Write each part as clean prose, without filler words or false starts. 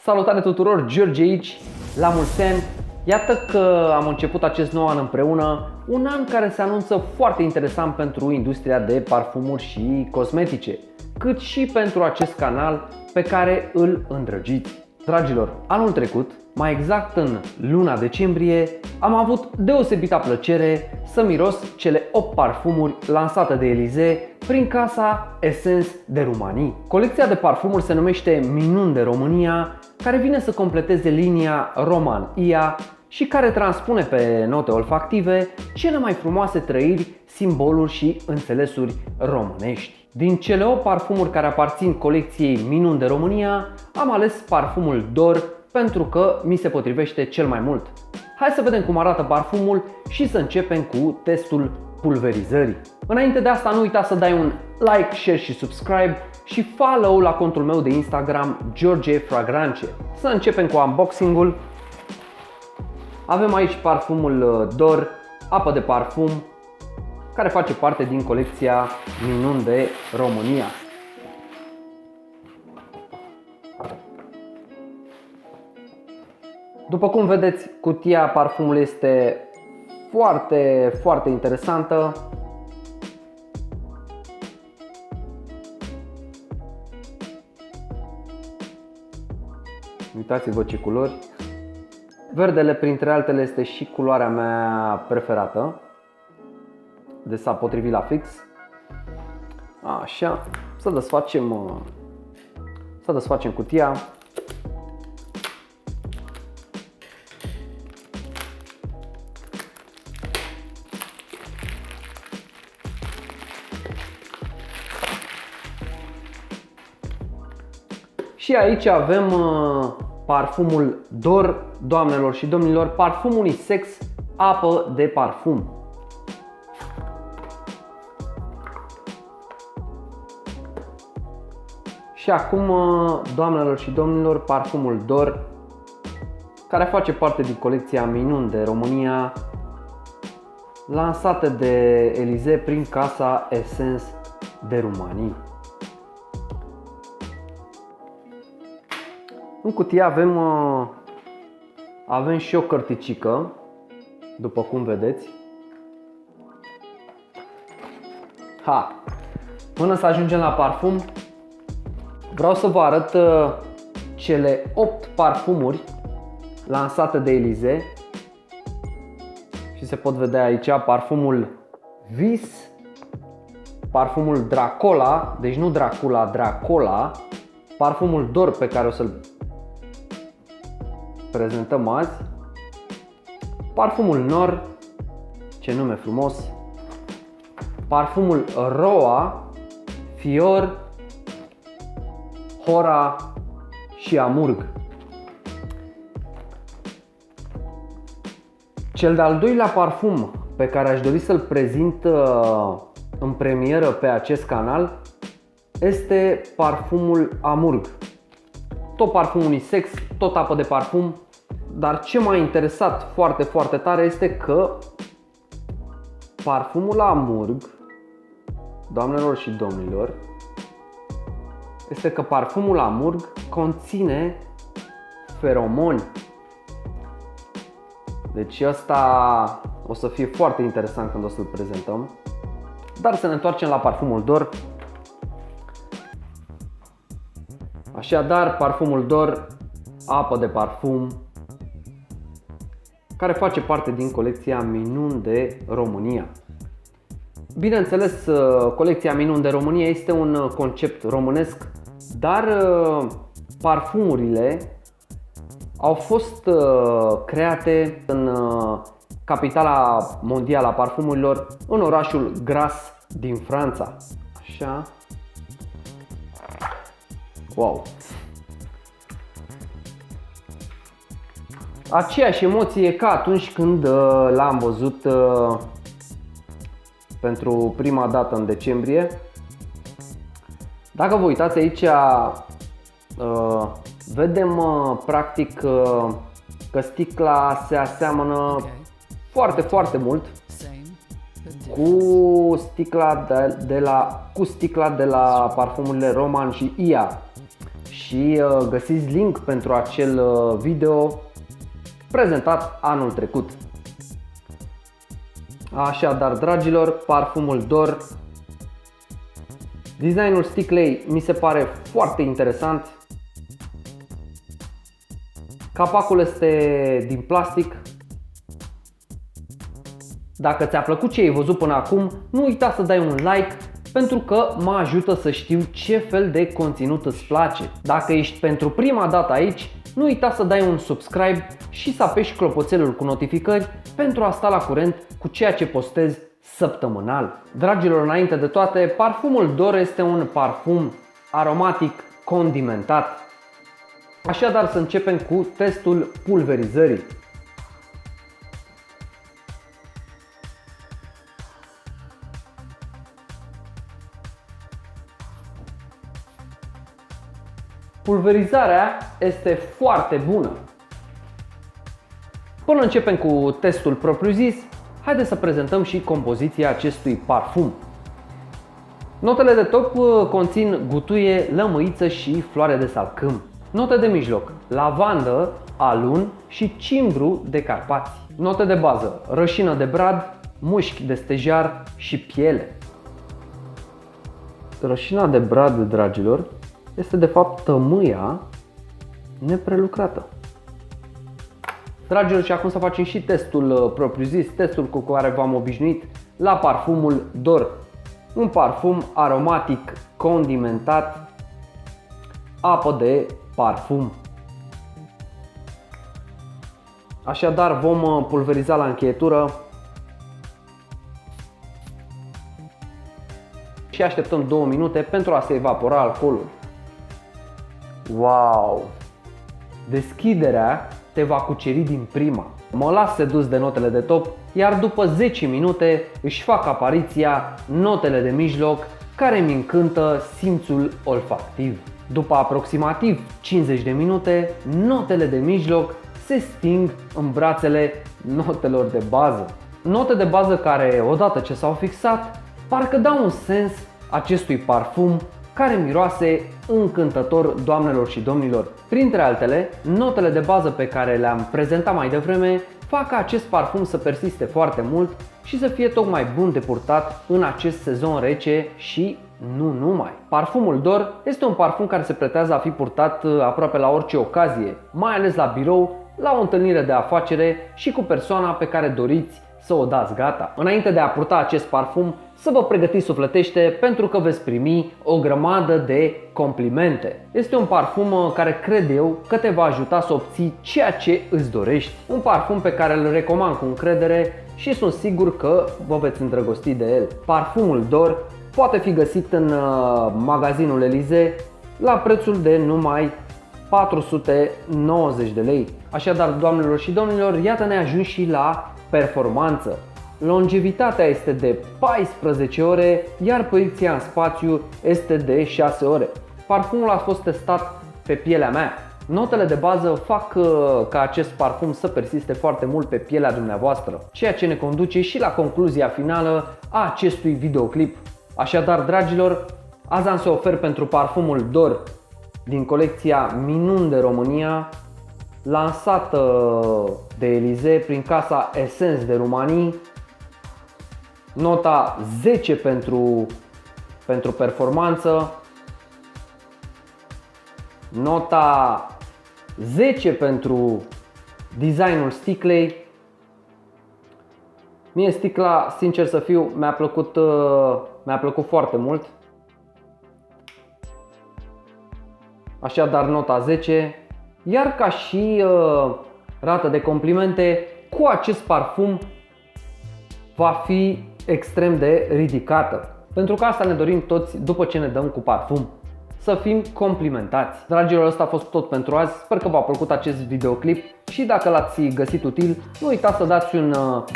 Salutare tuturor, George aici, la mulți ani. Iată că am început acest nou an împreună, un an care se anunță foarte interesant pentru industria de parfumuri și cosmetice, cât și pentru acest canal pe care îl îndrăgiți. Dragilor, anul trecut, mai exact în luna decembrie, am avut deosebită plăcere să miros cele 8 parfumuri lansate de Elysée prin casa Essence de Roumanie. Colecția de parfumuri se numește Minuni de România, care vine să completeze linia Roman IA și care transpune pe note olfactive cele mai frumoase trăiri, simboluri și înțelesuri românești. Din cele 8 parfumuri care aparțin colecției Minuni de România, am ales parfumul Dor pentru că mi se potrivește cel mai mult. Hai să vedem cum arată parfumul și să începem cu testul pulverizării. Înainte de asta, nu uita să dai un like, share și subscribe și follow la contul meu de Instagram George Fragrance. Să începem cu unboxing-ul. Avem aici parfumul Dor, apă de parfum, care face parte din colecția Minuni de România. După cum vedeți, cutia parfumului este foarte interesantă. Uitați-vă ce culori. Verdele, printre altele, este și culoarea mea preferată. Deci s-a potrivit la fix. Așa, să desfacem cutia. Și aici avem parfumul Dor, doamnelor și domnilor, parfum unisex, apă de parfum. Și acum, doamnelor și domnilor, parfumul Dor, care face parte din colecția Minuni de România, lansată de Elysée prin casa Essence de Roumanie. În cutie avem și o cărticică, după cum vedeți. Până să ajungem la parfum, vreau să vă arăt cele 8 parfumuri lansate de Elysée. Și se pot vedea aici parfumul Vis, parfumul Dracola, deci nu Dracula, Dracola, parfumul Dor pe care o să-l prezentăm azi, parfumul Nor, ce nume frumos, parfumul Roa, Fior, Hora și Amurg. Cel de-al doilea parfum pe care aș dori să-l prezint în premieră pe acest canal este parfumul Amurg. Tot parfum unisex, tot apă de parfum, dar ce m-a interesat foarte tare este că parfumul Amurg, doamnelor și domnilor, este că parfumul Amurg conține feromoni. Deci asta o să fie foarte interesant când o să-l prezentăm. Dar să ne întoarcem la parfumul Dor. Așadar, parfumul Dor, apă de parfum, care face parte din colecția Minuni de România. Bineînțeles, colecția Minuni de România este un concept românesc, dar parfumurile au fost create în capitala mondială a parfumurilor, în orașul Grasse din Franța. Așa. Wow! Aceeași emoție ca atunci când l-am văzut pentru prima dată în decembrie. Dacă vă uitați aici, vedem practic că sticla se aseamănă foarte mult cu sticla de la parfumurile Roman și IA. și găsiți link pentru acel video prezentat anul trecut. Așadar, dragilor, parfumul Dor. Designul sticlei mi se pare foarte interesant. Capacul este din plastic. Dacă ți-a plăcut ce ai văzut până acum, nu uita să dai un like pentru că mă ajută să știu ce fel de conținut îți place. Dacă ești pentru prima dată aici, nu uita să dai un subscribe și să apeși clopoțelul cu notificări pentru a sta la curent cu ceea ce postez săptămânal. Dragilor, înainte de toate, parfumul Dor este un parfum aromatic condimentat. Așadar, să începem cu testul pulverizării. Pulverizarea este foarte bună. Până începem cu testul propriu-zis, haideți să prezentăm și compoziția acestui parfum. Notele de top conțin gutuie, lămâiță și floare de salcâm. Note de mijloc: lavandă, alun și cimbru de Carpați. Note de bază: rășină de brad, mușchi de stejar și piele. Rășina de brad, dragilor, este de fapt tămâia neprelucrată. Dragilor, și acum să facem și testul propriu-zis, testul cu care v-am obișnuit la parfumul Dor. Un parfum aromatic condimentat, apă de parfum. Așadar, vom pulveriza la încheietură și așteptăm 2 minute pentru a se evapora alcoolul. Wow! Deschiderea te va cuceri din prima. Mă las sedus de notele de top, iar după 10 minute își fac apariția notele de mijloc care îmi încântă simțul olfactiv. După aproximativ 50 de minute, notele de mijloc se sting în brațele notelor de bază. Note de bază care, odată ce s-au fixat, parcă dau un sens acestui parfum care miroase încântător, doamnelor și domnilor. Printre altele, notele de bază pe care le-am prezentat mai devreme fac ca acest parfum să persiste foarte mult și să fie tocmai bun de purtat în acest sezon rece și nu numai. Parfumul Dor este un parfum care se pretează a fi purtat aproape la orice ocazie, mai ales la birou, la o întâlnire de afacere și cu persoana pe care doriți să o dați gata. Înainte de a purta acest parfum, să vă pregătiți sufletește pentru că veți primi o grămadă de complimente. Este un parfum care cred eu că te va ajuta să obții ceea ce îți dorești. Un parfum pe care îl recomand cu încredere și sunt sigur că vă veți îndrăgosti de el. Parfumul Dor poate fi găsit în magazinul Elize la prețul de numai 490 de lei. Așadar, doamnelor și domnilor, iată ne ajung și la performanță. Longevitatea este de 14 ore, iar poziția în spațiu este de 6 ore. Parfumul a fost testat pe pielea mea. Notele de bază fac ca acest parfum să persiste foarte mult pe pielea dumneavoastră, ceea ce ne conduce și la concluzia finală a acestui videoclip. Așadar, dragilor, azi am să ofer pentru parfumul Dor din colecția Minuni de România, lansată de Elize prin casa Essence de Rumanii, nota 10 pentru performanță, nota 10 pentru designul sticlei. Mie sticla, sincer să fiu, mi-a plăcut foarte mult. Așadar, nota 10. Iar ca și rată de complimente, cu acest parfum va fi extrem de ridicată. Pentru că asta ne dorim toți după ce ne dăm cu parfum, să fim complimentați. Dragilor, ăsta a fost tot pentru azi. Sper că v-a plăcut acest videoclip și dacă l-ați găsit util, nu uitați să dați un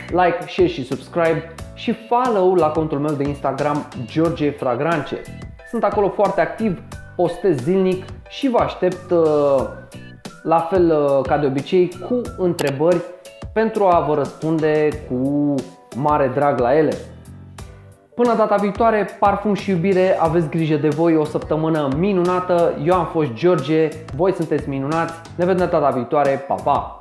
like, share și subscribe și follow la contul meu de Instagram George Fragrance. Sunt acolo foarte activ, postez zilnic și vă aștept la fel ca de obicei cu întrebări pentru a vă răspunde cu mare drag la ele. Până data viitoare, parfum și iubire, aveți grijă de voi, o săptămână minunată. Eu am fost George, voi sunteți minunați, ne vedem data viitoare, pa, pa!